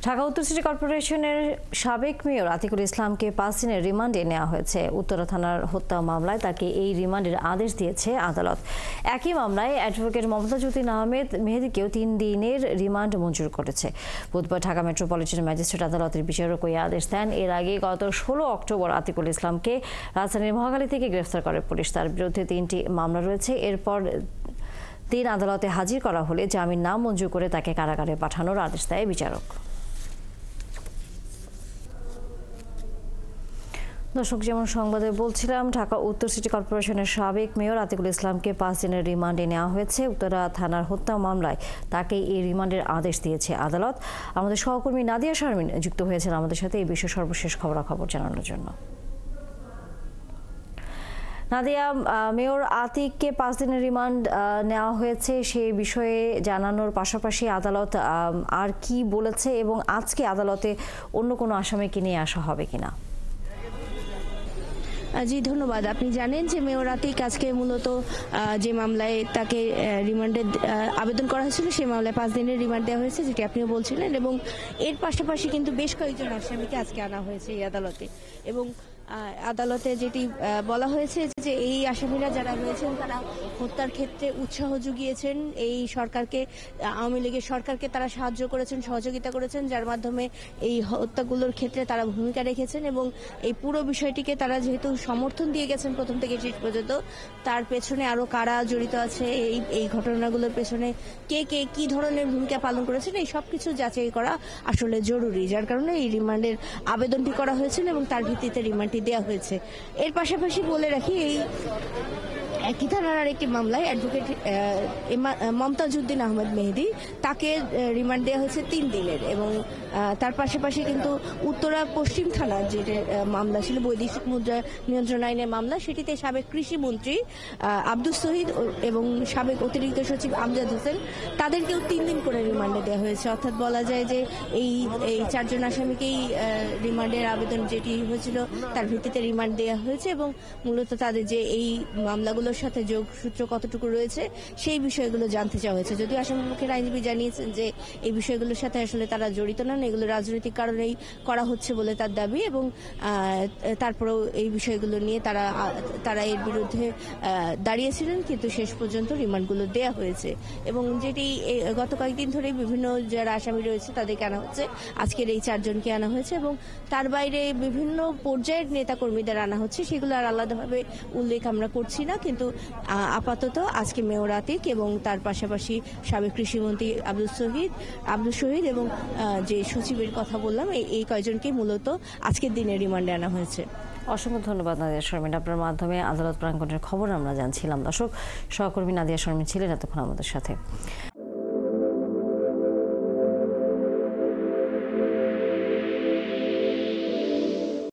ঢাকা উত্তর সিটি কর্পোরেশনের সাবেক মেয়র আতিকুল ইসলামকে 5 দিনের রিমান্ডে নেওয়া হয়েছে। উত্তরা থানার হত্যা মামলায় তাকে এই রিমান্ডের আদেশ দিয়েছে আদালত। একই মামলায় অ্যাডভোকেট মমতাজউদ্দিন আহমেদ মেহেদীকেও 3 দিনের রিমান্ড মঞ্জুর করেছে। বুধবার ঢাকা মেট্রোপলিটন ম্যাজিস্ট্রেট আদালতের বিচারক এই আদেশ দেন। এর আগে গত 16 অক্টোবর আতিকুল ইসলামকে রাজধানীর মহাখালী থেকে গ্রেফতার করে পুলিশ। তার বিরুদ্ধে 3টি মামলা রয়েছে। এরপর 3 আদালতে হাজির করা হলে জামিন না মঞ্জুর করে তাকে কারাগারে পাঠানোর আদেশ দেয় বিচারক। দর্শক, যেমন সংবাদে বলছিলাম, ঢাকা উত্তর সিটি কর্পোরেশনের সাবেক মেয়র আতিকুল ইসলামকে 5 দিনের রিমান্ডে নেওয়া হয়েছে। উত্তরা থানার হত্যা মামলায় তাকে এই রিমান্ডের আদেশ দিয়েছে আদালত। আমাদের সহকর্মী নাদিয়া শারমিন যুক্ত হয়েছেন আমাদের সাথে এই বিষয়ে সর্বশেষ খবরাখবর জানানোর জন্য। নাদিয়া, মেয়র আতিককে 5 দিনের রিমান্ড নেওয়া হয়েছে, সেই বিষয়ে জানানোর পাশাপাশি আদালত আর কি বলেছে এবং আজকে আদালতে অন্য কোনো আসামিকে নিয়ে আসা হবে কিনা? জি ধন্যবাদ। আপনি জানেন যে মেয়র আতিক আজকে মূলত যে মামলায় তাকে রিমান্ডে আবেদন করা হয়েছিল সেই মামলায় 5 দিনের রিমান্ড দেওয়া হয়েছে, যেটি আপনিও বলছিলেন, এবং এর পাশাপাশি কিন্তু বেশ কয়েকজন আসামিকে আজকে আনা হয়েছে এই আদালতে। এবং আদালতে যেটি বলা হয়েছে যে এই আসামিরা যারা রয়েছেন তারা হত্যার ক্ষেত্রে উৎসাহ জুগিয়েছেন এই সরকারকে, আওয়ামী লীগের সরকারকে তারা সাহায্য করেছেন, সহযোগিতা করেছেন, যার মাধ্যমে এই হত্যাগুলোর ক্ষেত্রে তারা ভূমিকা রেখেছেন। এবং এই পুরো বিষয়টিকে তারা যেহেতু সমর্থন দিয়ে গেছেন প্রথম থেকে শেষ পর্যন্ত, তার পেছনে আরো কারা জড়িত আছে, এই ঘটনাগুলোর পেছনে কে কে কি ধরনের ভূমিকা পালন করেছেন, এই সবকিছু যাচাই করা আসলে জরুরি, যার কারণে এই রিমান্ডের আবেদনটি করা হয়েছিল এবং তার ভিত্তিতে রিমান্ডটি দেওয়া হয়েছে। এর পাশাপাশি বলে রাখি, এই একই থানার আরেকটি মামলায় অ্যাডভোকেট মমতাজউদ্দিন আহমেদ মেহেদী তাকে রিমান্ড দেওয়া হয়েছে 3 দিনের। এবং তার পাশাপাশি কিন্তু উত্তরা পশ্চিম থানার যে মামলা ছিল বৈদেশিক মুদ্রা নিয়ন্ত্রণ আইনের মামলা, সেটিতে সাবেক কৃষিমন্ত্রী আব্দুস শহীদ এবং সাবেক অতিরিক্ত সচিব আমজাদ হোসেন তাদেরকেও 3 দিন করে রিমান্ডে দেওয়া হয়েছে। অর্থাৎ বলা যায় যে এই 4 জন আসামিকেই রিমান্ডের আবেদন যেটি হয়েছিল তার ভিত্তিতে রিমান্ড দেওয়া হয়েছে। এবং মূলত তাদের যে এই মামলাগুলোর সাথে যোগসূত্র কতটুকু রয়েছে সেই বিষয়গুলো জানতে চাওয়া হয়েছে। যদিও আসামিপক্ষের আইনজীবী জানিয়েছেন যে এই বিষয়গুলোর সাথে আসলে তারা জড়িত নন, এগুলো রাজনৈতিক কারণেই করা হচ্ছে বলে তার দাবি। এবং তারপরেও এই বিষয়গুলো নিয়ে তারা এর বিরুদ্ধে দাঁড়িয়েছিলেন, কিন্তু শেষ পর্যন্ত রিমান্ডগুলো দেয়া হয়েছে। এবং যেটি গত কয়েকদিন ধরে বিভিন্ন যারা আসামি রয়েছে তাদেরকে আনা হচ্ছে, আজকের এই 4 জনকে আনা হয়েছে। এবং তার বাইরে বিভিন্ন পর্যায়ের নেতাকর্মীদের আনা হচ্ছে, সেগুলো আর আলাদাভাবে উল্লেখ আমরা করছি না। কিন্তু আপাতত আজকে মেয়র আতিক এবং তার পাশাপাশি সাবেক কৃষিমন্ত্রী আব্দুস শহীদ এবং যে সচিবের কথা বললাম, এই কয়জনকেই মূলত আজকের দিনে রিমান্ডে আনা হয়েছে। অসংখ্য ধন্যবাদ নাদিয়া শারমিন, আপনার মাধ্যমে আদালত প্রাঙ্গণের খবর আমরা জানছিলাম। দর্শক, সহকর্মী নাদিয়া শারমিন ছিলেন এতক্ষণ আমাদের সাথে।